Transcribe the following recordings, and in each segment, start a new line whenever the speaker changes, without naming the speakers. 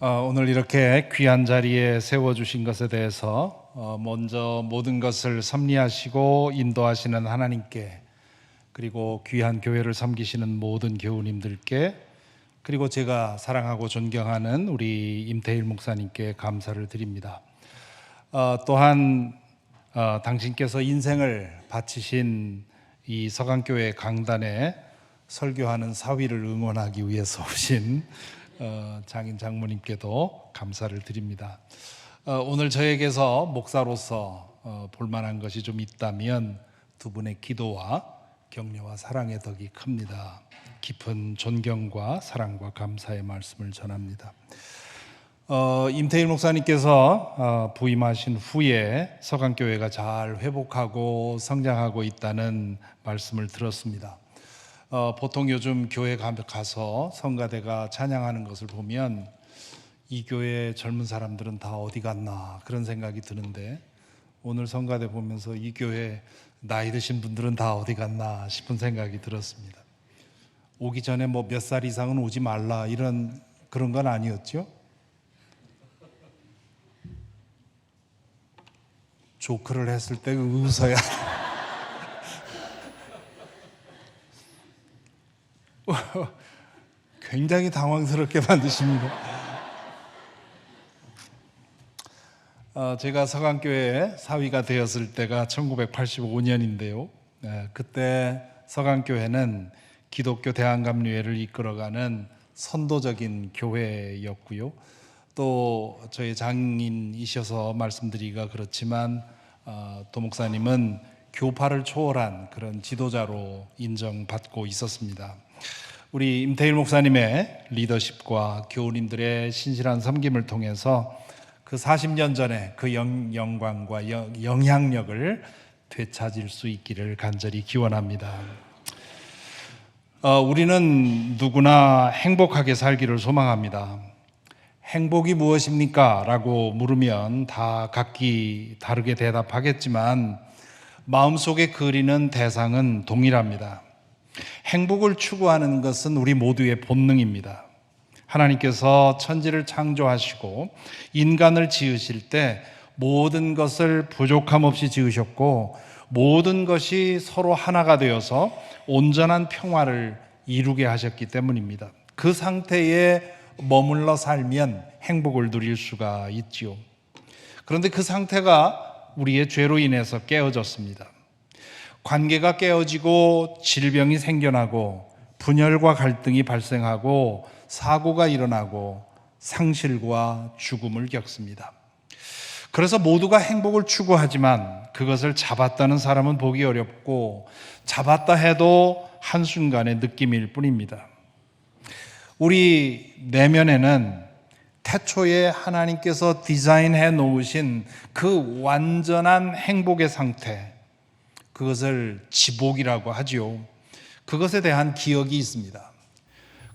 오늘 이렇게 귀한 자리에 세워주신 것에 대해서 먼저 모든 것을 섭리하시고 인도하시는 하나님께, 그리고 귀한 교회를 섬기시는 모든 교우님들께, 그리고 제가 사랑하고 존경하는 우리 임태일 목사님께 감사를 드립니다. 또한 당신께서 인생을 바치신 이 서강교회 강단에 설교하는 사위를 응원하기 위해서 오신 장인 장모님께도 감사를 드립니다. 오늘 저에게서 목사로서 볼만한 것이 좀 있다면 두 분의 기도와 격려와 사랑의 덕이 큽니다. 깊은 존경과 사랑과 감사의 말씀을 전합니다. 임태일 목사님께서 부임하신 후에 서강교회가 잘 회복하고 성장하고 있다는 말씀을 들었습니다. 보통 요즘 교회 가서 성가대가 찬양하는 것을 보면 이 교회 젊은 사람들은 다 어디 갔나 그런 생각이 드는데, 오늘 성가대 보면서 이 교회 나이 드신 분들은 다 어디 갔나 싶은 생각이 들었습니다. 오기 전에 뭐 몇 살 이상은 오지 말라 그런 건 아니었죠? 조크를 했을 때 웃어야 굉장히 당황스럽게 만드십니다. 제가 서강교회 사위가 되었을 때가 1985년인데요. 그때 서강교회는 기독교 대한감리회를 이끌어가는 선도적인 교회였고요. 또 저희 장인이셔서 말씀드리기가 그렇지만 도 목사님은 교파를 초월한 그런 지도자로 인정받고 있었습니다. 우리 임태일 목사님의 리더십과 교우님들의 신실한 섬김을 통해서 그 40년 전에 그 영광과 영향력을 되찾을 수 있기를 간절히 기원합니다. 우리는 누구나 행복하게 살기를 소망합니다. 행복이 무엇입니까? 라고 물으면 다 각기 다르게 대답하겠지만 마음속에 그리는 대상은 동일합니다. 행복을 추구하는 것은 우리 모두의 본능입니다. 하나님께서 천지를 창조하시고 인간을 지으실 때 모든 것을 부족함 없이 지으셨고, 모든 것이 서로 하나가 되어서 온전한 평화를 이루게 하셨기 때문입니다. 그 상태에 머물러 살면 행복을 누릴 수가 있지요. 그런데 그 상태가 우리의 죄로 인해서 깨어졌습니다. 관계가 깨어지고 질병이 생겨나고 분열과 갈등이 발생하고 사고가 일어나고 상실과 죽음을 겪습니다. 그래서 모두가 행복을 추구하지만 그것을 잡았다는 사람은 보기 어렵고, 잡았다 해도 한순간의 느낌일 뿐입니다. 우리 내면에는 태초에 하나님께서 디자인해 놓으신 그 완전한 행복의 상태, 그것을 지복이라고 하지요. 그것에 대한 기억이 있습니다.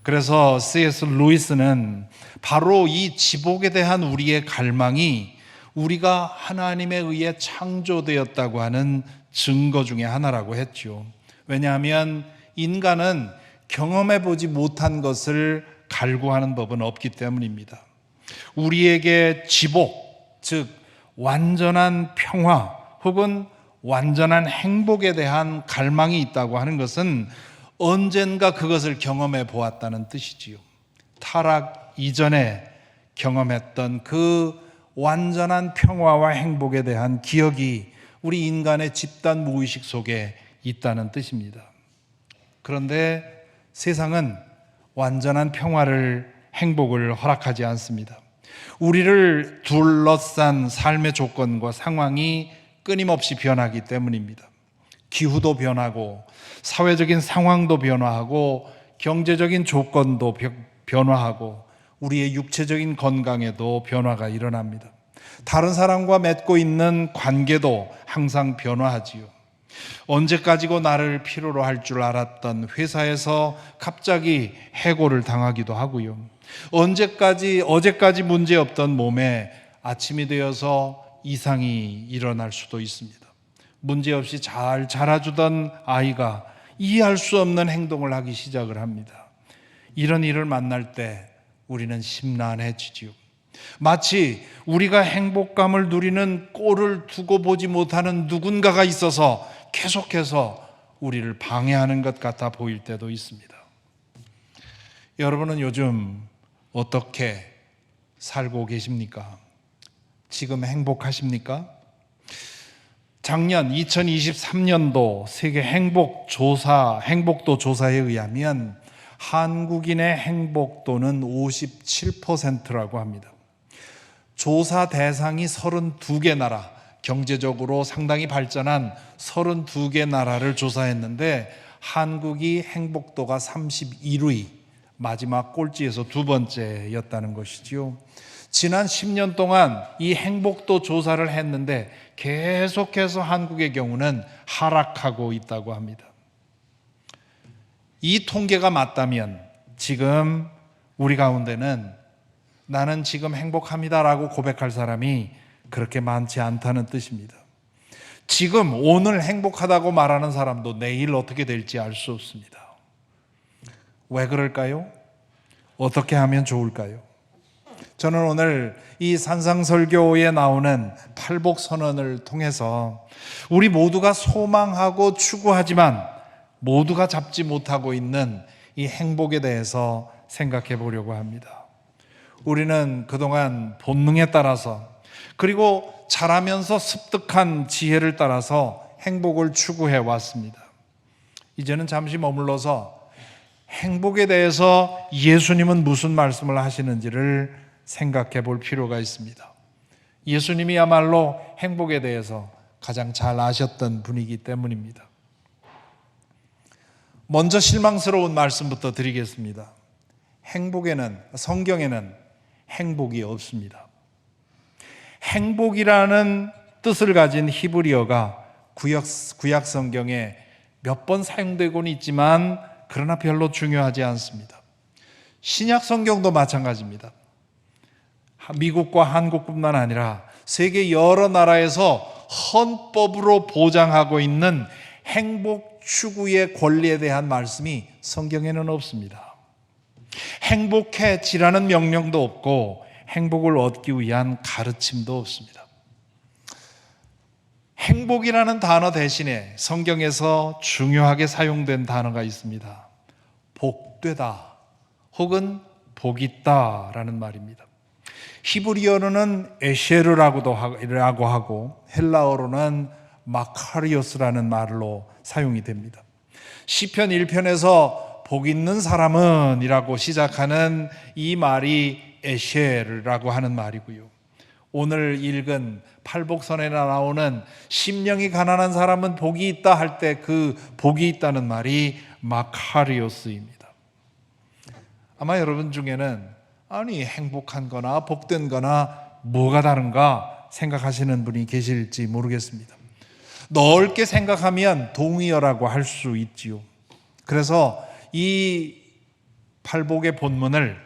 그래서 C.S. 루이스는 바로 이 지복에 대한 우리의 갈망이 우리가 하나님에 의해 창조되었다고 하는 증거 중에 하나라고 했죠. 왜냐하면 인간은 경험해 보지 못한 것을 갈구하는 법은 없기 때문입니다. 우리에게 지복, 즉 완전한 평화 혹은 완전한 행복에 대한 갈망이 있다고 하는 것은 언젠가 그것을 경험해 보았다는 뜻이지요. 타락 이전에 경험했던 그 완전한 평화와 행복에 대한 기억이 우리 인간의 집단 무의식 속에 있다는 뜻입니다. 그런데 세상은 완전한 평화를, 행복을 허락하지 않습니다. 우리를 둘러싼 삶의 조건과 상황이 끊임없이 변하기 때문입니다. 기후도 변하고, 사회적인 상황도 변화하고, 경제적인 조건도 변화하고, 우리의 육체적인 건강에도 변화가 일어납니다. 다른 사람과 맺고 있는 관계도 항상 변화하지요. 언제까지고 나를 필요로 할 줄 알았던 회사에서 갑자기 해고를 당하기도 하고요. 어제까지 문제 없던 몸에 아침이 되어서 이상이 일어날 수도 있습니다. 문제없이 잘 자라주던 아이가 이해할 수 없는 행동을 하기 시작을 합니다. 이런 일을 만날 때 우리는 심란해지지요. 마치 우리가 행복감을 누리는 꼴을 두고 보지 못하는 누군가가 있어서 계속해서 우리를 방해하는 것 같아 보일 때도 있습니다. 여러분은 요즘 어떻게 살고 계십니까? 지금 행복하십니까? 작년 2023년도 세계 행복도 조사에 의하면 한국인의 행복도는 57%라고 합니다. 조사 대상이 32개 나라, 경제적으로 상당히 발전한 32개 나라를 조사했는데 한국이 행복도가 31위, 마지막 꼴찌에서 두 번째였다는 것이지요. 지난 10년 동안 이 행복도 조사를 했는데 계속해서 한국의 경우는 하락하고 있다고 합니다. 이 통계가 맞다면 지금 우리 가운데는 나는 지금 행복합니다라고 고백할 사람이 그렇게 많지 않다는 뜻입니다. 지금 오늘 행복하다고 말하는 사람도 내일 어떻게 될지 알 수 없습니다. 왜 그럴까요? 어떻게 하면 좋을까요? 저는 오늘 이 산상설교에 나오는 팔복선언을 통해서 우리 모두가 소망하고 추구하지만 모두가 잡지 못하고 있는 이 행복에 대해서 생각해 보려고 합니다. 우리는 그동안 본능에 따라서 그리고 자라면서 습득한 지혜를 따라서 행복을 추구해 왔습니다. 이제는 잠시 머물러서 행복에 대해서 예수님은 무슨 말씀을 하시는지를 생각해 볼 필요가 있습니다. 예수님이야말로 행복에 대해서 가장 잘 아셨던 분이기 때문입니다. 먼저 실망스러운 말씀부터 드리겠습니다. 성경에는 행복이 없습니다. 행복이라는 뜻을 가진 히브리어가 구약 성경에 몇 번 사용되고는 있지만 그러나 별로 중요하지 않습니다. 신약 성경도 마찬가지입니다. 미국과 한국뿐만 아니라 세계 여러 나라에서 헌법으로 보장하고 있는 행복 추구의 권리에 대한 말씀이 성경에는 없습니다. 행복해지라는 명령도 없고 행복을 얻기 위한 가르침도 없습니다. 행복이라는 단어 대신에 성경에서 중요하게 사용된 단어가 있습니다. 복되다 혹은 복있다라는 말입니다. 히브리어로는 에셰르라고도 하고 헬라어로는 마카리오스라는 말로 사용이 됩니다. 시편 1편에서 복 있는 사람은 이라고 시작하는 이 말이 에셰르라고 하는 말이고요. 오늘 읽은 팔복선에 나오는 심령이 가난한 사람은 복이 있다 할 때 그 복이 있다는 말이 마카리오스입니다. 아마 여러분 중에는 아니 행복한 거나 복된 거나 뭐가 다른가 생각하시는 분이 계실지 모르겠습니다. 넓게 생각하면 동의어라고 할 수 있지요. 그래서 이 팔복의 본문을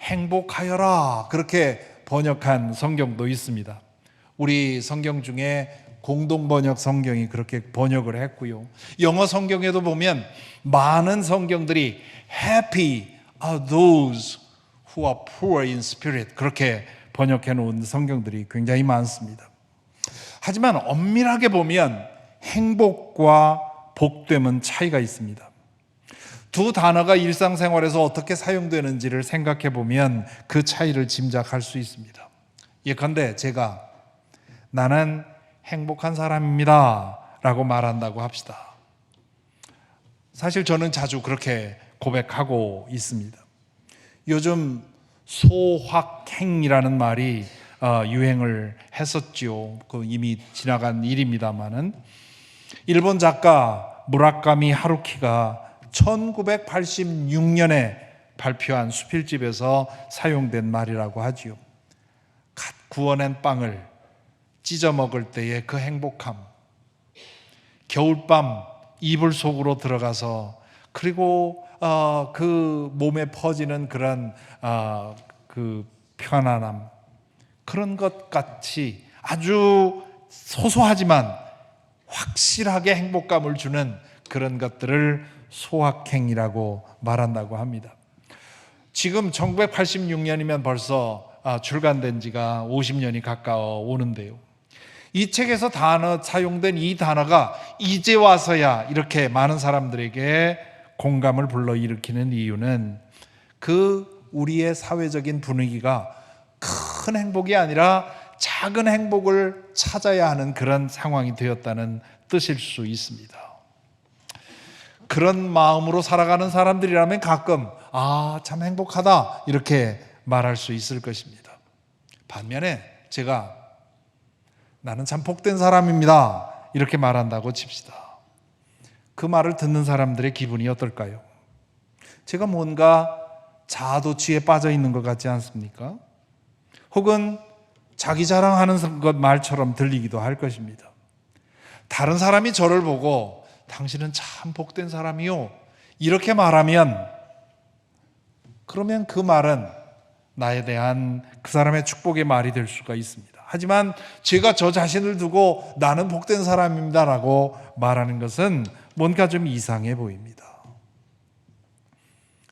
행복하여라 그렇게 번역한 성경도 있습니다. 우리 성경 중에 공동번역 성경이 그렇게 번역을 했고요. 영어 성경에도 보면 많은 성경들이 Happy are those who are poor in spirit 그렇게 번역해 놓은 성경들이 굉장히 많습니다. 하지만 엄밀하게 보면 행복과 복됨은 차이가 있습니다. 두 단어가 일상생활에서 어떻게 사용되는지를 생각해 보면 그 차이를 짐작할 수 있습니다. 예컨대 제가 나는 행복한 사람입니다 라고 말한다고 합시다. 사실 저는 자주 그렇게 고백하고 있습니다. 요즘 소확행이라는 말이 유행을 했었죠. 그 이미 지나간 일입니다만은 일본 작가 무라카미 하루키가 1986년에 발표한 수필집에서 사용된 말이라고 하지요. 갓 구워낸 빵을 찢어 먹을 때의 그 행복함, 겨울밤 이불 속으로 들어가서 그리고 그 몸에 퍼지는 그런 그 편안함, 그런 것 같이 아주 소소하지만 확실하게 행복감을 주는 그런 것들을 소확행이라고 말한다고 합니다. 지금 1986년이면 벌써 출간된 지가 50년이 가까워 오는데요. 이 책에서 사용된 이 단어가 이제 와서야 이렇게 많은 사람들에게 공감을 불러일으키는 이유는 우리의 사회적인 분위기가 큰 행복이 아니라 작은 행복을 찾아야 하는 그런 상황이 되었다는 뜻일 수 있습니다. 그런 마음으로 살아가는 사람들이라면 가끔 참 행복하다 이렇게 말할 수 있을 것입니다. 반면에 제가 나는 참 복된 사람입니다 이렇게 말한다고 칩시다. 그 말을 듣는 사람들의 기분이 어떨까요? 제가 뭔가 자아도취에 빠져 있는 것 같지 않습니까? 혹은 자기 자랑하는 것 말처럼 들리기도 할 것입니다. 다른 사람이 저를 보고 당신은 참 복된 사람이요 이렇게 말하면, 그러면 그 말은 나에 대한 그 사람의 축복의 말이 될 수가 있습니다. 하지만 제가 저 자신을 두고 나는 복된 사람입니다 라고 말하는 것은 뭔가 좀 이상해 보입니다.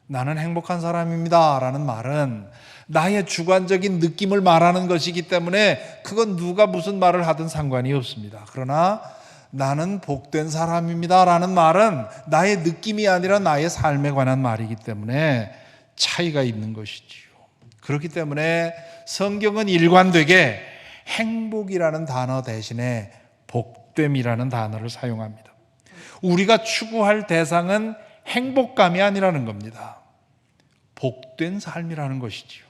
나는 행복한 사람입니다 라는 말은 나의 주관적인 느낌을 말하는 것이기 때문에 그건 누가 무슨 말을 하든 상관이 없습니다. 그러나 나는 복된 사람입니다 라는 말은 나의 느낌이 아니라 나의 삶에 관한 말이기 때문에 차이가 있는 것이지요. 그렇기 때문에 성경은 일관되게 행복이라는 단어 대신에 복됨이라는 단어를 사용합니다. 우리가 추구할 대상은 행복감이 아니라는 겁니다. 복된 삶이라는 것이지요.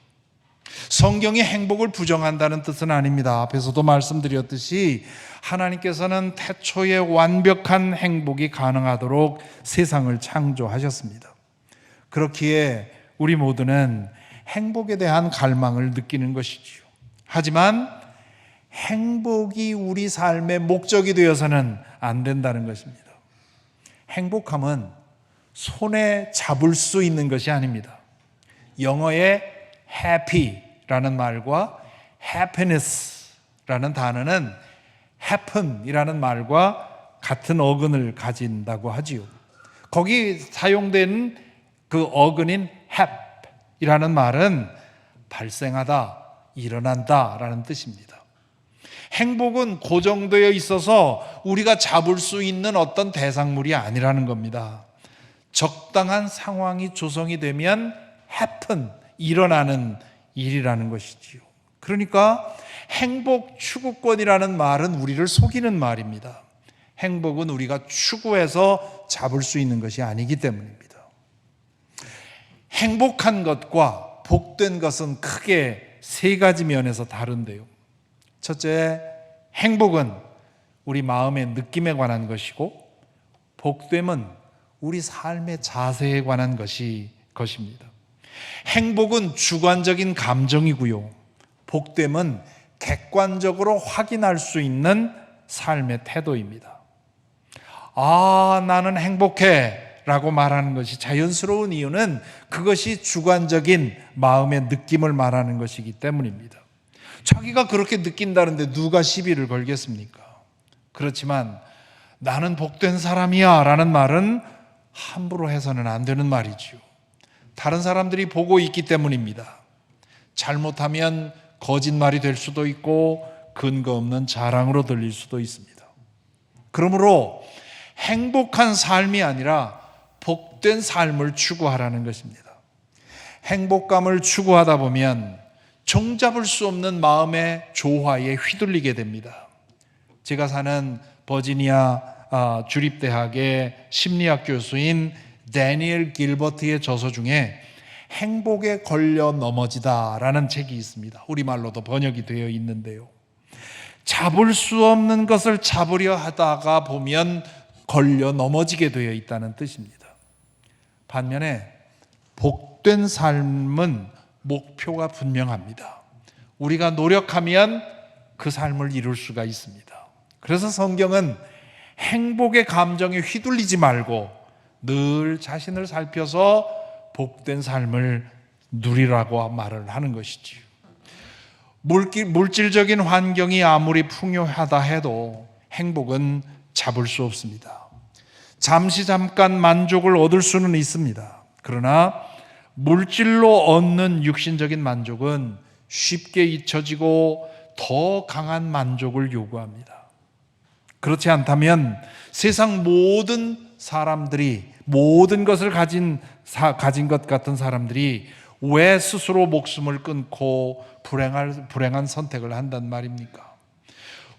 성경이 행복을 부정한다는 뜻은 아닙니다. 앞에서도 말씀드렸듯이 하나님께서는 태초에 완벽한 행복이 가능하도록 세상을 창조하셨습니다. 그렇기에 우리 모두는 행복에 대한 갈망을 느끼는 것이지요. 하지만 행복이 우리 삶의 목적이 되어서는 안 된다는 것입니다. 행복함은 손에 잡을 수 있는 것이 아닙니다. 영어의 happy라는 말과 happiness라는 단어는 happen이라는 말과 같은 어근을 가진다고 하지요. 거기 사용된 그 어근인 happ이라는 말은 발생하다, 일어난다 라는 뜻입니다. 행복은 고정되어 있어서 우리가 잡을 수 있는 어떤 대상물이 아니라는 겁니다. 적당한 상황이 조성이 되면 happen, 일어나는 일이라는 것이지요. 그러니까 행복 추구권이라는 말은 우리를 속이는 말입니다. 행복은 우리가 추구해서 잡을 수 있는 것이 아니기 때문입니다. 행복한 것과 복된 것은 크게 세 가지 면에서 다른데요. 첫째, 행복은 우리 마음의 느낌에 관한 것이고, 복됨은 우리 삶의 자세에 관한 것입니다. 행복은 주관적인 감정이고요, 복됨은 객관적으로 확인할 수 있는 삶의 태도입니다. 나는 행복해 라고 말하는 것이 자연스러운 이유는 그것이 주관적인 마음의 느낌을 말하는 것이기 때문입니다. 자기가 그렇게 느낀다는데 누가 시비를 걸겠습니까? 그렇지만 나는 복된 사람이야 라는 말은 함부로 해서는 안 되는 말이지요. 다른 사람들이 보고 있기 때문입니다. 잘못하면 거짓말이 될 수도 있고 근거 없는 자랑으로 들릴 수도 있습니다. 그러므로 행복한 삶이 아니라 복된 삶을 추구하라는 것입니다. 행복감을 추구하다 보면 종잡을 수 없는 마음의 조화에 휘둘리게 됩니다. 제가 사는 버지니아 주립대학의 심리학 교수인 데니엘 길버트의 저서 중에 행복에 걸려 넘어지다 라는 책이 있습니다. 우리말로도 번역이 되어 있는데요, 잡을 수 없는 것을 잡으려 하다가 보면 걸려 넘어지게 되어 있다는 뜻입니다. 반면에 복된 삶은 목표가 분명합니다. 우리가 노력하면 그 삶을 이룰 수가 있습니다. 그래서 성경은 행복의 감정에 휘둘리지 말고 늘 자신을 살펴서 복된 삶을 누리라고 말을 하는 것이지요. 물질적인 환경이 아무리 풍요하다 해도 행복은 잡을 수 없습니다. 잠깐 만족을 얻을 수는 있습니다. 그러나 물질로 얻는 육신적인 만족은 쉽게 잊혀지고 더 강한 만족을 요구합니다. 그렇지 않다면 세상 모든 사람들이, 모든 것을 가진 것 같은 사람들이 왜 스스로 목숨을 끊고 불행한 선택을 한단 말입니까?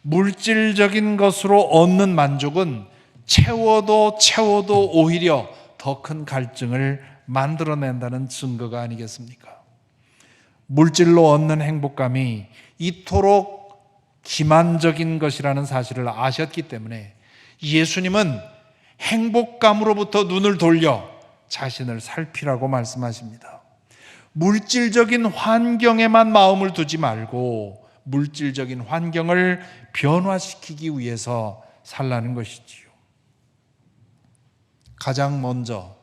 물질적인 것으로 얻는 만족은 채워도 오히려 더 큰 갈증을 만들어낸다는 증거가 아니겠습니까? 물질로 얻는 행복감이 이토록 기만적인 것이라는 사실을 아셨기 때문에 예수님은 행복감으로부터 눈을 돌려 자신을 살피라고 말씀하십니다. 물질적인 환경에만 마음을 두지 말고 물질적인 환경을 변화시키기 위해서 살라는 것이지요. 가장 먼저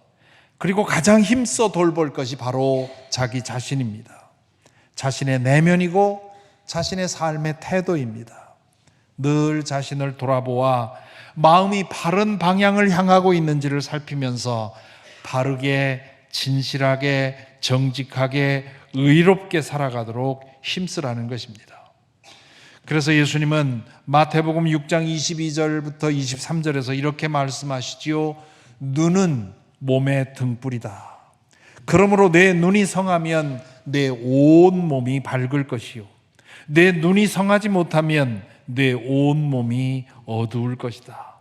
그리고 가장 힘써 돌볼 것이 바로 자기 자신입니다. 자신의 내면이고 자신의 삶의 태도입니다. 늘 자신을 돌아보아 마음이 바른 방향을 향하고 있는지를 살피면서 바르게, 진실하게, 정직하게, 의롭게 살아가도록 힘쓰라는 것입니다. 그래서 예수님은 마태복음 6장 22절부터 23절에서 이렇게 말씀하시지요. 눈은 몸의 등불이다. 그러므로 내 눈이 성하면 내 온 몸이 밝을 것이요, 내 눈이 성하지 못하면 내 온 몸이 어두울 것이다.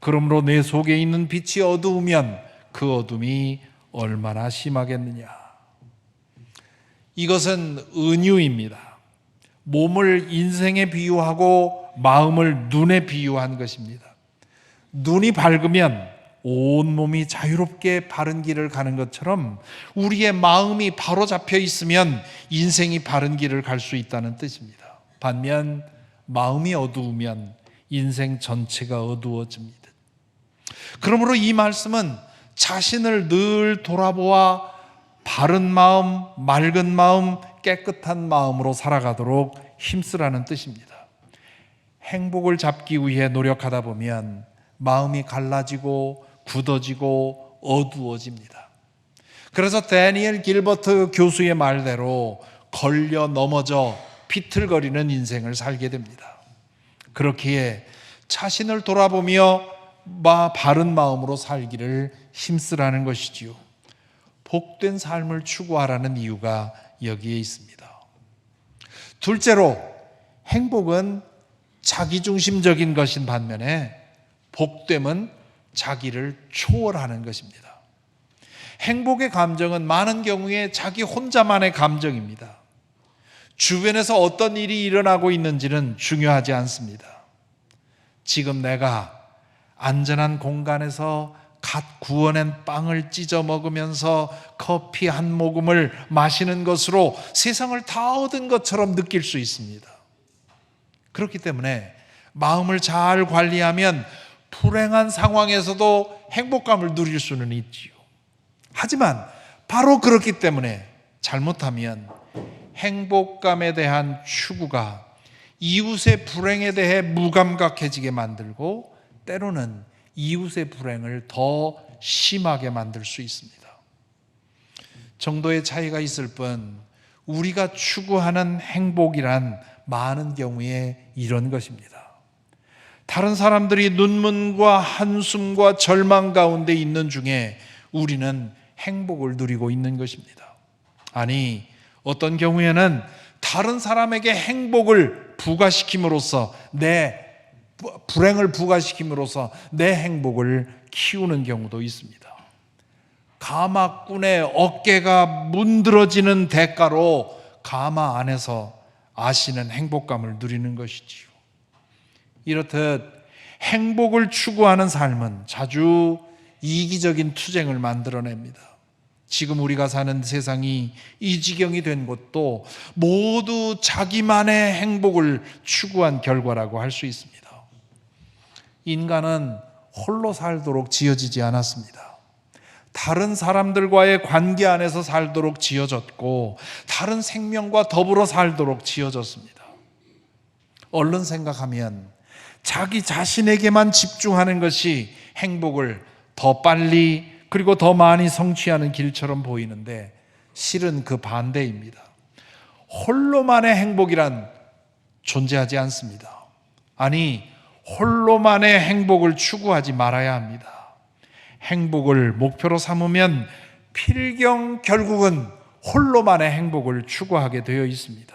그러므로 내 속에 있는 빛이 어두우면 그 어둠이 얼마나 심하겠느냐. 이것은 은유입니다. 몸을 인생에 비유하고 마음을 눈에 비유한 것입니다. 눈이 밝으면 온몸이 자유롭게 바른 길을 가는 것처럼 우리의 마음이 바로 잡혀 있으면 인생이 바른 길을 갈 수 있다는 뜻입니다. 반면 마음이 어두우면 인생 전체가 어두워집니다. 그러므로 이 말씀은 자신을 늘 돌아보아 바른 마음, 맑은 마음, 깨끗한 마음으로 살아가도록 힘쓰라는 뜻입니다. 행복을 잡기 위해 노력하다 보면 마음이 갈라지고 굳어지고 어두워집니다. 그래서 데니엘 길버트 교수의 말대로 걸려 넘어져 비틀거리는 인생을 살게 됩니다. 그렇기에 자신을 돌아보며 바른 마음으로 살기를 힘쓰라는 것이지요. 복된 삶을 추구하라는 이유가 여기에 있습니다. 둘째로, 행복은 자기중심적인 것인 반면에 복됨은 자기를 초월하는 것입니다. 행복의 감정은 많은 경우에 자기 혼자만의 감정입니다. 주변에서 어떤 일이 일어나고 있는지는 중요하지 않습니다. 지금 내가 안전한 공간에서 갓 구워낸 빵을 찢어 먹으면서 커피 한 모금을 마시는 것으로 세상을 다 얻은 것처럼 느낄 수 있습니다. 그렇기 때문에 마음을 잘 관리하면 불행한 상황에서도 행복감을 누릴 수는 있지요. 하지만 바로 그렇기 때문에 잘못하면 행복감에 대한 추구가 이웃의 불행에 대해 무감각해지게 만들고 때로는 이웃의 불행을 더 심하게 만들 수 있습니다. 정도의 차이가 있을 뿐 우리가 추구하는 행복이란 많은 경우에 이런 것입니다. 다른 사람들이 눈물과 한숨과 절망 가운데 있는 중에 우리는 행복을 누리고 있는 것입니다. 아니, 어떤 경우에는 다른 사람에게 행복을 부과시킴으로써 불행을 부과시킴으로써 내 행복을 키우는 경우도 있습니다. 가마꾼의 어깨가 문드러지는 대가로 가마 안에서 아시는 행복감을 누리는 것이지요. 이렇듯 행복을 추구하는 삶은 자주 이기적인 투쟁을 만들어냅니다. 지금 우리가 사는 세상이 이 지경이 된 것도 모두 자기만의 행복을 추구한 결과라고 할 수 있습니다. 인간은 홀로 살도록 지어지지 않았습니다. 다른 사람들과의 관계 안에서 살도록 지어졌고 다른 생명과 더불어 살도록 지어졌습니다. 얼른 생각하면 자기 자신에게만 집중하는 것이 행복을 더 빨리 그리고 더 많이 성취하는 길처럼 보이는데 실은 그 반대입니다. 홀로만의 행복이란 존재하지 않습니다. 아니, 홀로만의 행복을 추구하지 말아야 합니다. 행복을 목표로 삼으면 필경 결국은 홀로만의 행복을 추구하게 되어 있습니다.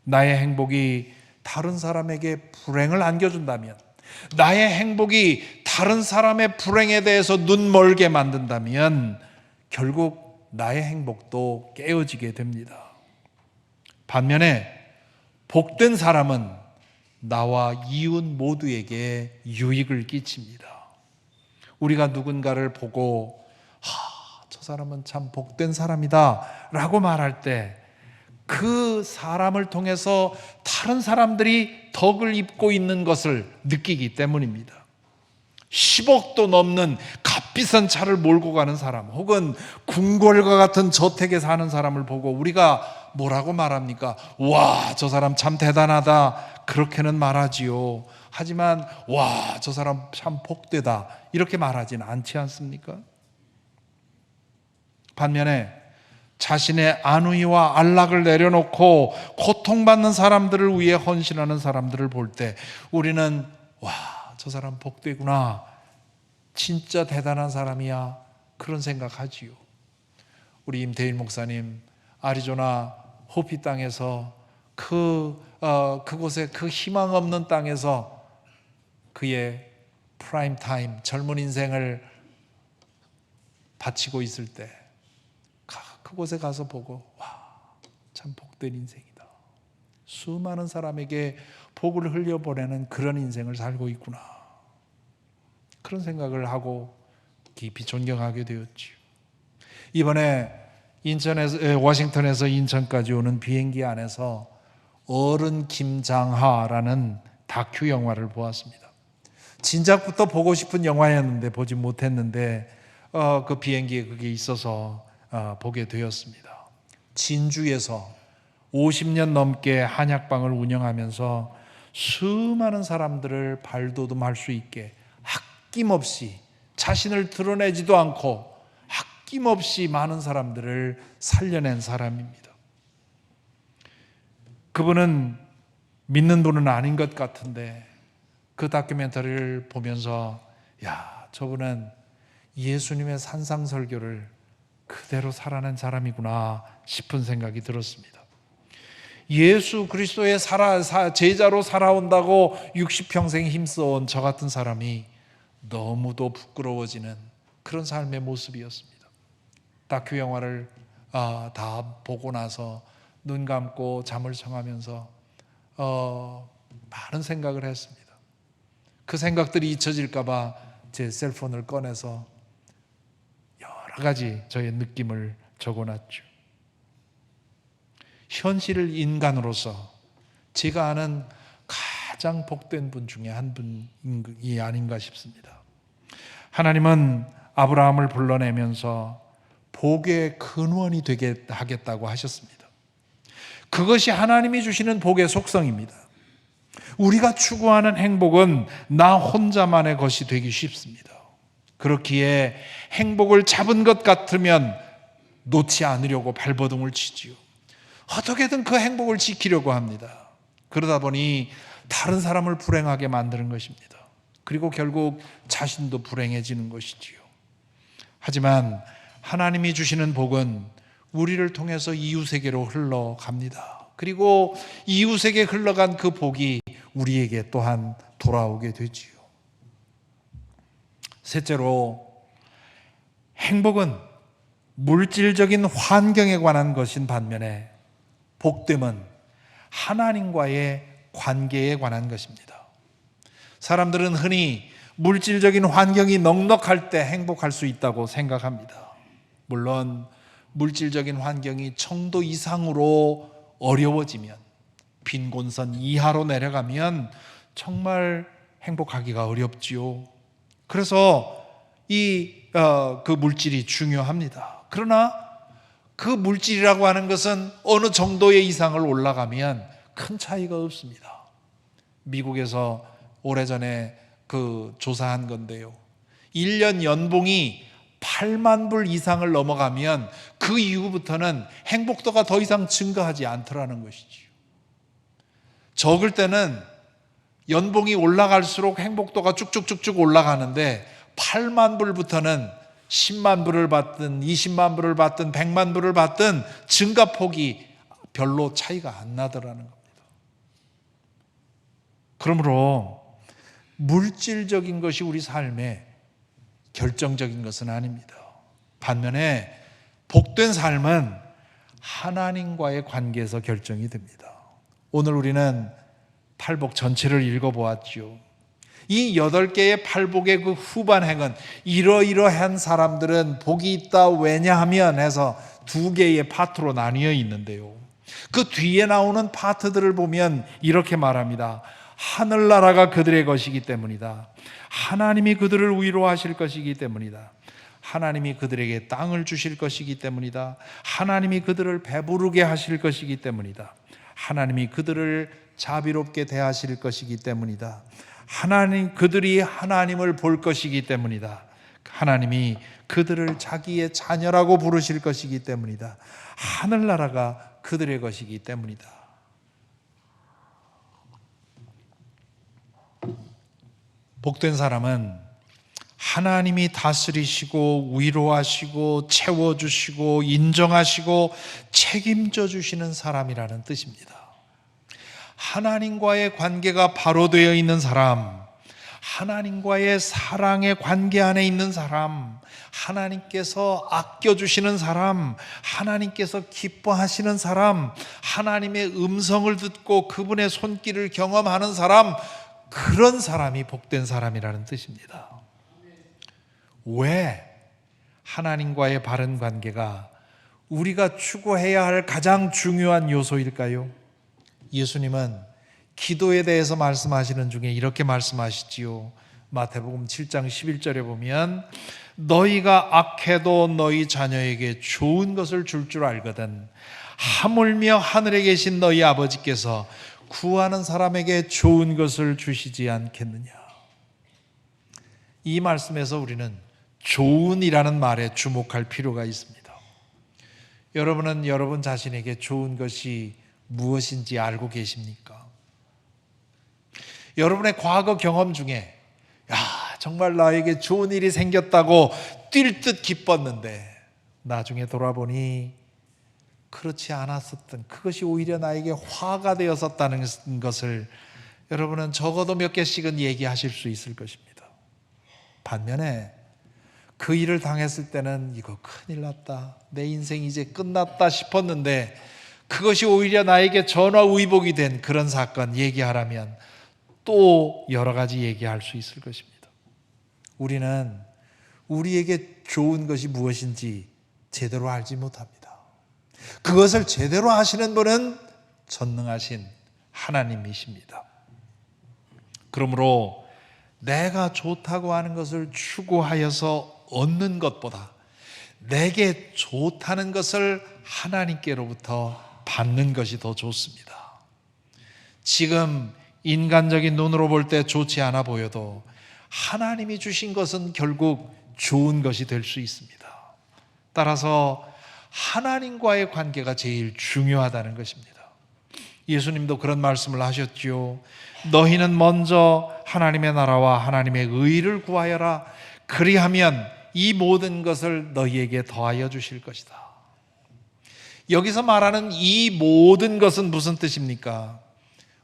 나의 행복이 다른 사람에게 불행을 안겨준다면, 나의 행복이 다른 사람의 불행에 대해서 눈멀게 만든다면 결국 나의 행복도 깨어지게 됩니다. 반면에 복된 사람은 나와 이웃 모두에게 유익을 끼칩니다. 우리가 누군가를 보고 저 사람은 참 복된 사람이다 라고 말할 때 그 사람을 통해서 다른 사람들이 덕을 입고 있는 것을 느끼기 때문입니다. 10억도 넘는 값비싼 차를 몰고 가는 사람, 혹은 궁궐과 같은 저택에 사는 사람을 보고 우리가 뭐라고 말합니까? 와, 저 사람 참 대단하다, 그렇게는 말하지요. 하지만 와, 저 사람 참 복되다, 이렇게 말하지는 않지 않습니까? 반면에 자신의 안위와 안락을 내려놓고 고통받는 사람들을 위해 헌신하는 사람들을 볼 때 우리는 와, 저 사람 복되구나, 진짜 대단한 사람이야, 그런 생각하지요. 우리 임태일 목사님 아리조나 호피 땅에서 그곳에 그 희망 없는 땅에서 그의 프라임 타임, 젊은 인생을 바치고 있을 때 그곳에 가서 보고 와, 참 복된 인생이다, 수많은 사람에게 복을 흘려보내는 그런 인생을 살고 있구나, 그런 생각을 하고 깊이 존경하게 되었지요. 이번에 워싱턴에서 인천까지 오는 비행기 안에서 어른 김장하라는 다큐 영화를 보았습니다. 진작부터 보고 싶은 영화였는데 보지 못했는데 그 비행기에 그게 있어서 보게 되었습니다. 진주에서 50년 넘게 한약방을 운영하면서 수많은 사람들을 발돋움할 수 있게 아낌없이 자신을 드러내지도 않고 아낌없이 많은 사람들을 살려낸 사람입니다. 그분은 믿는 분은 아닌 것 같은데 그 다큐멘터리를 보면서 야, 저분은 예수님의 산상설교를 그대로 살아낸 사람이구나 싶은 생각이 들었습니다. 예수 그리스도의 제자로 살아온다고 60평생 힘써온 저 같은 사람이 너무도 부끄러워지는 그런 삶의 모습이었습니다. 다큐 영화를 다 보고 나서 눈 감고 잠을 청하면서 많은 생각을 했습니다. 그 생각들이 잊혀질까 봐 제 셀폰을 꺼내서 여러 가지 저의 느낌을 적어놨죠. 현실을 인간으로서 제가 아는 가장 복된 분 중에 한 분이 아닌가 싶습니다. 하나님은 아브라함을 불러내면서 복의 근원이 되게 하겠다고 하셨습니다. 그것이 하나님이 주시는 복의 속성입니다. 우리가 추구하는 행복은 나 혼자만의 것이 되기 쉽습니다. 그렇기에 행복을 잡은 것 같으면 놓지 않으려고 발버둥을 치지요. 어떻게든 그 행복을 지키려고 합니다. 그러다 보니 다른 사람을 불행하게 만드는 것입니다. 그리고 결국 자신도 불행해지는 것이지요. 하지만 하나님이 주시는 복은 우리를 통해서 이웃에게로 흘러갑니다. 그리고 이웃에게 흘러간 그 복이 우리에게 또한 돌아오게 되지요. 셋째로, 행복은 물질적인 환경에 관한 것인 반면에 복됨은 하나님과의 관계에 관한 것입니다. 사람들은 흔히 물질적인 환경이 넉넉할 때 행복할 수 있다고 생각합니다. 물론 물질적인 환경이 청도 이상으로 어려워지면, 빈곤선 이하로 내려가면 정말 행복하기가 어렵지요. 그래서 그 물질이 중요합니다. 그러나 그 물질이라고 하는 것은 어느 정도의 이상을 올라가면 큰 차이가 없습니다. 미국에서 오래전에 조사한 건데요, 1년 연봉이
8만 불 이상을 넘어가면 그 이후부터는 행복도가 더 이상 증가하지 않더라는 것이지요. 적을 때는 연봉이 올라갈수록 행복도가 쭉쭉쭉쭉 올라가는데 8만 불부터는 10만 불을 받든 20만 불을 받든 100만 불을 받든 증가폭이 별로 차이가 안 나더라는 겁니다. 그러므로 물질적인 것이 우리 삶에 결정적인 것은 아닙니다. 반면에 복된 삶은 하나님과의 관계에서 결정이 됩니다. 오늘 우리는 팔복 전체를 읽어보았죠. 이 8개의 팔복의 그 후반행은 이러이러한 사람들은 복이 있다 왜냐하면 해서 2개의 파트로 나뉘어 있는데요. 그 뒤에 나오는 파트들을 보면 이렇게 말합니다. 하늘나라가 그들의 것이기 때문이다. 하나님이 그들을 위로하실 것이기 때문이다. 하나님이 그들에게 땅을 주실 것이기 때문이다. 하나님이 그들을 배부르게 하실 것이기 때문이다. 하나님이 그들을 자비롭게 대하실 것이기 때문이다. 그들이 하나님을 볼 것이기 때문이다. 하나님이 그들을 자기의 자녀라고 부르실 것이기 때문이다. 하늘나라가 그들의 것이기 때문이다. 복된 사람은 하나님이 다스리시고 위로하시고 채워주시고 인정하시고 책임져 주시는 사람이라는 뜻입니다. 하나님과의 관계가 바로 되어 있는 사람, 하나님과의 사랑의 관계 안에 있는 사람, 하나님께서 아껴주시는 사람, 하나님께서 기뻐하시는 사람, 하나님의 음성을 듣고 그분의 손길을 경험하는 사람, 그런 사람이 복된 사람이라는 뜻입니다. 왜 하나님과의 바른 관계가 우리가 추구해야 할 가장 중요한 요소일까요? 예수님은 기도에 대해서 말씀하시는 중에 이렇게 말씀하시지요. 마태복음 7장 11절에 보면 너희가 악해도 너희 자녀에게 좋은 것을 줄 줄 알거든 하물며 하늘에 계신 너희 아버지께서 구하는 사람에게 좋은 것을 주시지 않겠느냐. 이 말씀에서 우리는 좋은이라는 말에 주목할 필요가 있습니다. 여러분은 여러분 자신에게 좋은 것이 무엇인지 알고 계십니까? 여러분의 과거 경험 중에 정말 나에게 좋은 일이 생겼다고 뛸 듯 기뻤는데 나중에 돌아보니 그렇지 않았었던, 그것이 오히려 나에게 화가 되었었다는 것을 여러분은 적어도 몇 개씩은 얘기하실 수 있을 것입니다. 반면에 그 일을 당했을 때는 이거 큰일 났다, 내 인생 이제 끝났다 싶었는데 그것이 오히려 나에게 전화위복이 된 그런 사건 얘기하라면 또 여러 가지 얘기할 수 있을 것입니다. 우리는 우리에게 좋은 것이 무엇인지 제대로 알지 못합니다. 그것을 제대로 하시는 분은 전능하신 하나님이십니다. 그러므로 내가 좋다고 하는 것을 추구하여서 얻는 것보다 내게 좋다는 것을 하나님께로부터 받는 것이 더 좋습니다. 지금 인간적인 눈으로 볼 때 좋지 않아 보여도 하나님이 주신 것은 결국 좋은 것이 될 수 있습니다. 따라서 하나님과의 관계가 제일 중요하다는 것입니다. 예수님도 그런 말씀을 하셨지요. 너희는 먼저 하나님의 나라와 하나님의 의를 구하여라. 그리하면 이 모든 것을 너희에게 더하여 주실 것이다. 여기서 말하는 이 모든 것은 무슨 뜻입니까?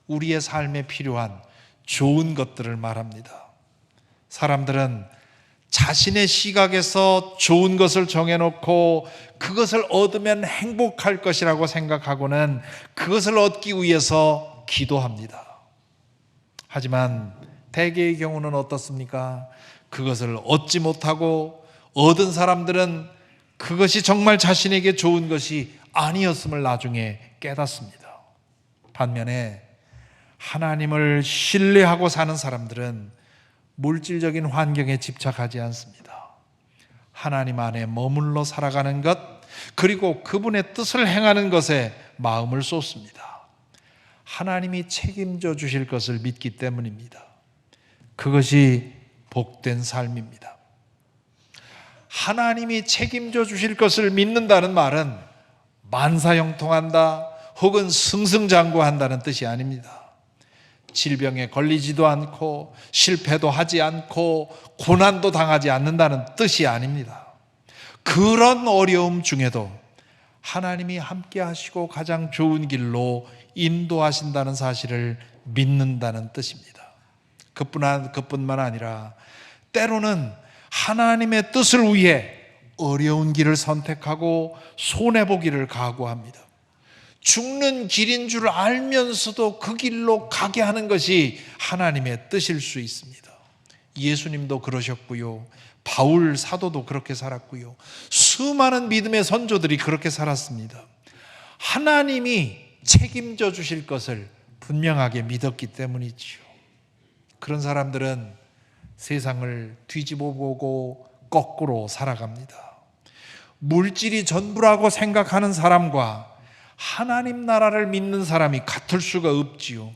우리의 삶에 필요한 좋은 것들을 말합니다. 사람들은 자신의 시각에서 좋은 것을 정해놓고 그것을 얻으면 행복할 것이라고 생각하고는 그것을 얻기 위해서 기도합니다. 하지만 대개의 경우는 어떻습니까? 그것을 얻지 못하고 얻은 사람들은 그것이 정말 자신에게 좋은 것이 아니었음을 나중에 깨닫습니다. 반면에 하나님을 신뢰하고 사는 사람들은 물질적인 환경에 집착하지 않습니다. 하나님 안에 머물러 살아가는 것, 그리고 그분의 뜻을 행하는 것에 마음을 쏟습니다. 하나님이 책임져 주실 것을 믿기 때문입니다. 그것이 복된 삶입니다. 하나님이 책임져 주실 것을 믿는다는 말은 만사형통한다 혹은 승승장구한다는 뜻이 아닙니다. 질병에 걸리지도 않고 실패도 하지 않고 고난도 당하지 않는다는 뜻이 아닙니다. 그런 어려움 중에도 하나님이 함께 하시고 가장 좋은 길로 인도하신다는 사실을 믿는다는 뜻입니다. 그뿐만 아니라 때로는 하나님의 뜻을 위해 어려운 길을 선택하고 손해보기를 각오합니다. 죽는 길인 줄 알면서도 그 길로 가게 하는 것이 하나님의 뜻일 수 있습니다. 예수님도 그러셨고요. 바울 사도도 그렇게 살았고요. 수많은 믿음의 선조들이 그렇게 살았습니다. 하나님이 책임져 주실 것을 분명하게 믿었기 때문이지요. 그런 사람들은 세상을 뒤집어 보고 거꾸로 살아갑니다. 물질이 전부라고 생각하는 사람과 하나님 나라를 믿는 사람이 같을 수가 없지요.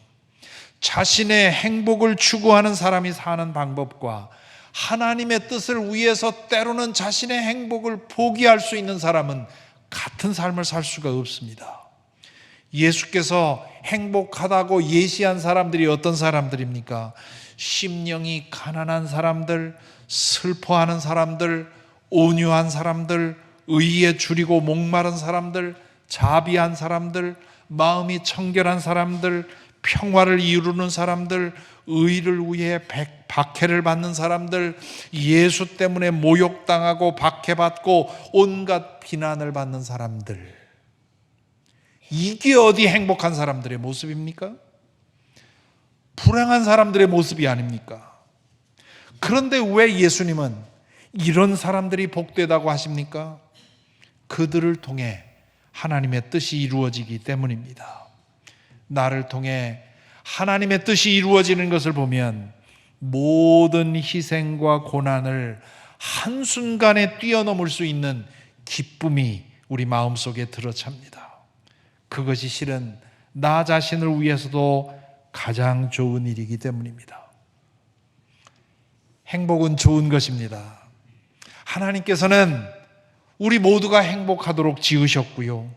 자신의 행복을 추구하는 사람이 사는 방법과 하나님의 뜻을 위해서 때로는 자신의 행복을 포기할 수 있는 사람은 같은 삶을 살 수가 없습니다. 예수께서 행복하다고 예시한 사람들이 어떤 사람들입니까? 심령이 가난한 사람들, 슬퍼하는 사람들, 온유한 사람들, 의에 줄이고 목마른 사람들, 자비한 사람들, 마음이 청결한 사람들, 평화를 이루는 사람들, 의를 위해 박해를 받는 사람들, 예수 때문에 모욕당하고 박해받고 온갖 비난을 받는 사람들. 이게 어디 행복한 사람들의 모습입니까? 불행한 사람들의 모습이 아닙니까? 그런데 왜 예수님은 이런 사람들이 복되다고 하십니까? 그들을 통해 하나님의 뜻이 이루어지기 때문입니다. 나를 통해 하나님의 뜻이 이루어지는 것을 보면 모든 희생과 고난을 한순간에 뛰어넘을 수 있는 기쁨이 우리 마음속에 들어찹니다. 그것이 실은 나 자신을 위해서도 가장 좋은 일이기 때문입니다. 행복은 좋은 것입니다. 하나님께서는 우리 모두가 행복하도록 지으셨고요.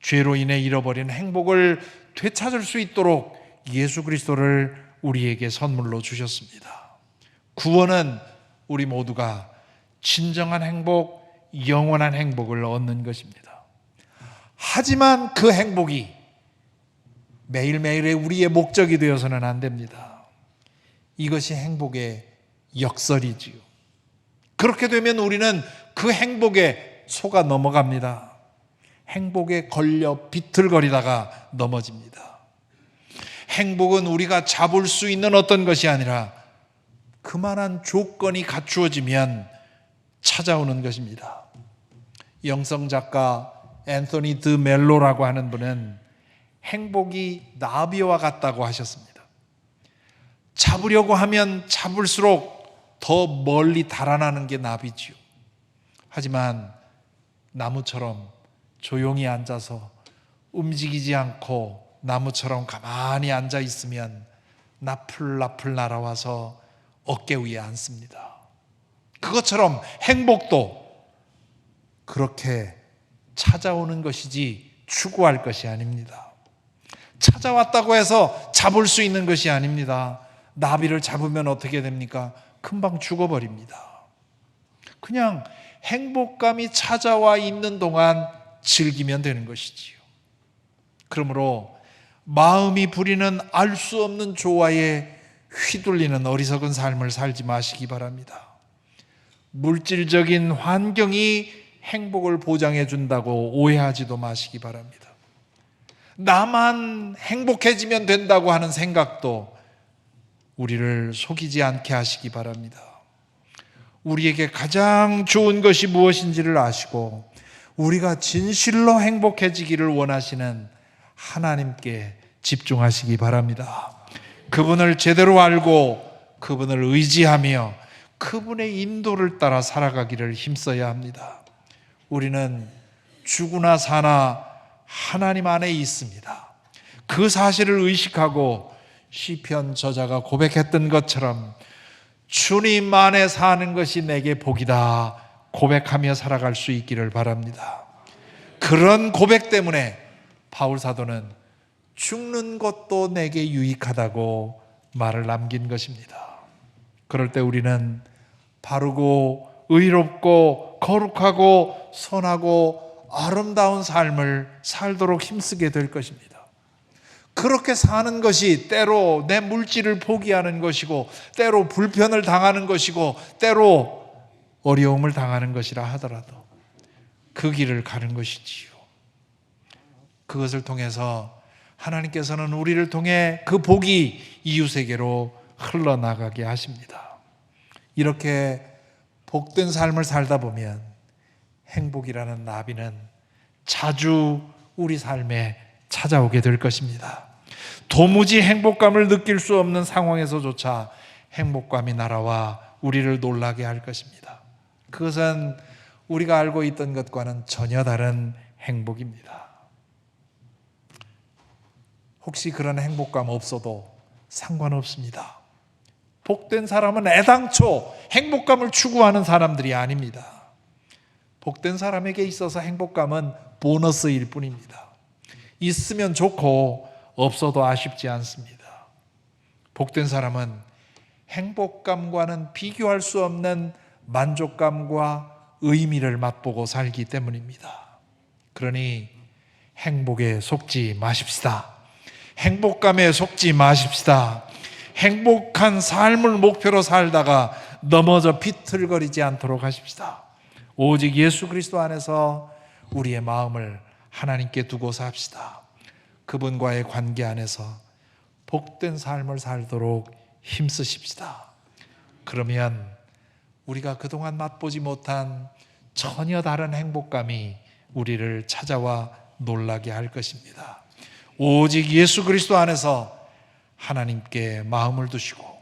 죄로 인해 잃어버린 행복을 되찾을 수 있도록 예수 그리스도를 우리에게 선물로 주셨습니다. 구원은 우리 모두가 진정한 행복, 영원한 행복을 얻는 것입니다. 하지만 그 행복이 매일매일의 우리의 목적이 되어서는 안 됩니다. 이것이 행복의 역설이지요. 그렇게 되면 우리는 그 행복에 속아 넘어갑니다. 행복에 걸려 비틀거리다가 넘어집니다. 행복은 우리가 잡을 수 있는 어떤 것이 아니라 그만한 조건이 갖추어지면 찾아오는 것입니다. 영성작가 앤서니 드 멜로라고 하는 분은 행복이 나비와 같다고 하셨습니다. 잡으려고 하면 잡을수록 더 멀리 달아나는 게 나비지요. 하지만 나무처럼 조용히 앉아서 움직이지 않고 나무처럼 가만히 앉아 있으면 나풀나풀 날아와서 어깨 위에 앉습니다. 그것처럼 행복도 그렇게 찾아오는 것이지 추구할 것이 아닙니다. 찾아왔다고 해서 잡을 수 있는 것이 아닙니다. 나비를 잡으면 어떻게 됩니까? 금방 죽어버립니다. 그냥 행복감이 찾아와 있는 동안 즐기면 되는 것이지요. 그러므로 마음이 부리는 알 수 없는 조화에 휘둘리는 어리석은 삶을 살지 마시기 바랍니다. 물질적인 환경이 행복을 보장해 준다고 오해하지도 마시기 바랍니다. 나만 행복해지면 된다고 하는 생각도 우리를 속이지 않게 하시기 바랍니다. 우리에게 가장 좋은 것이 무엇인지를 아시고 우리가 진실로 행복해지기를 원하시는 하나님께 집중하시기 바랍니다. 그분을 제대로 알고 그분을 의지하며 그분의 인도를 따라 살아가기를 힘써야 합니다. 우리는 죽으나 사나 하나님 안에 있습니다. 그 사실을 의식하고 시편 저자가 고백했던 것처럼 주님 안에 사는 것이 내게 복이다. 고백하며 살아갈 수 있기를 바랍니다. 그런 고백 때문에 바울 사도는 죽는 것도 내게 유익하다고 말을 남긴 것입니다. 그럴 때 우리는 바르고 의롭고 거룩하고 선하고 아름다운 삶을 살도록 힘쓰게 될 것입니다. 그렇게 사는 것이 때로 내 물질을 포기하는 것이고, 때로 불편을 당하는 것이고, 때로 어려움을 당하는 것이라 하더라도 그 길을 가는 것이지요. 그것을 통해서 하나님께서는 우리를 통해 그 복이 이웃에게로 흘러나가게 하십니다. 이렇게 복된 삶을 살다 보면 행복이라는 나비는 자주 우리 삶에 찾아오게 될 것입니다. 도무지 행복감을 느낄 수 없는 상황에서조차 행복감이 날아와 우리를 놀라게 할 것입니다. 그것은 우리가 알고 있던 것과는 전혀 다른 행복입니다. 혹시 그런 행복감 없어도 상관없습니다. 복된 사람은 애당초 행복감을 추구하는 사람들이 아닙니다. 복된 사람에게 있어서 행복감은 보너스일 뿐입니다. 있으면 좋고 없어도 아쉽지 않습니다. 복된 사람은 행복감과는 비교할 수 없는 만족감과 의미를 맛보고 살기 때문입니다. 그러니 행복에 속지 마십시다. 행복감에 속지 마십시다. 행복한 삶을 목표로 살다가 넘어져 비틀거리지 않도록 하십시다. 오직 예수 그리스도 안에서 우리의 마음을 하나님께 두고 삽시다. 그분과의 관계 안에서 복된 삶을 살도록 힘쓰십시다. 그러면 우리가 그동안 맛보지 못한 전혀 다른 행복감이 우리를 찾아와 놀라게 할 것입니다. 오직 예수 그리스도 안에서 하나님께 마음을 두시고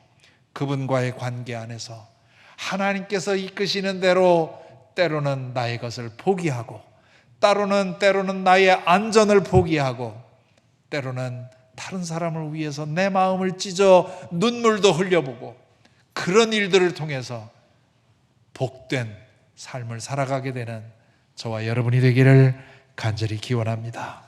그분과의 관계 안에서 하나님께서 이끄시는 대로 때로는 나의 것을 포기하고, 때로는 나의 안전을 포기하고, 때로는 다른 사람을 위해서 내 마음을 찢어 눈물도 흘려보고, 그런 일들을 통해서 복된 삶을 살아가게 되는 저와 여러분이 되기를 간절히 기원합니다.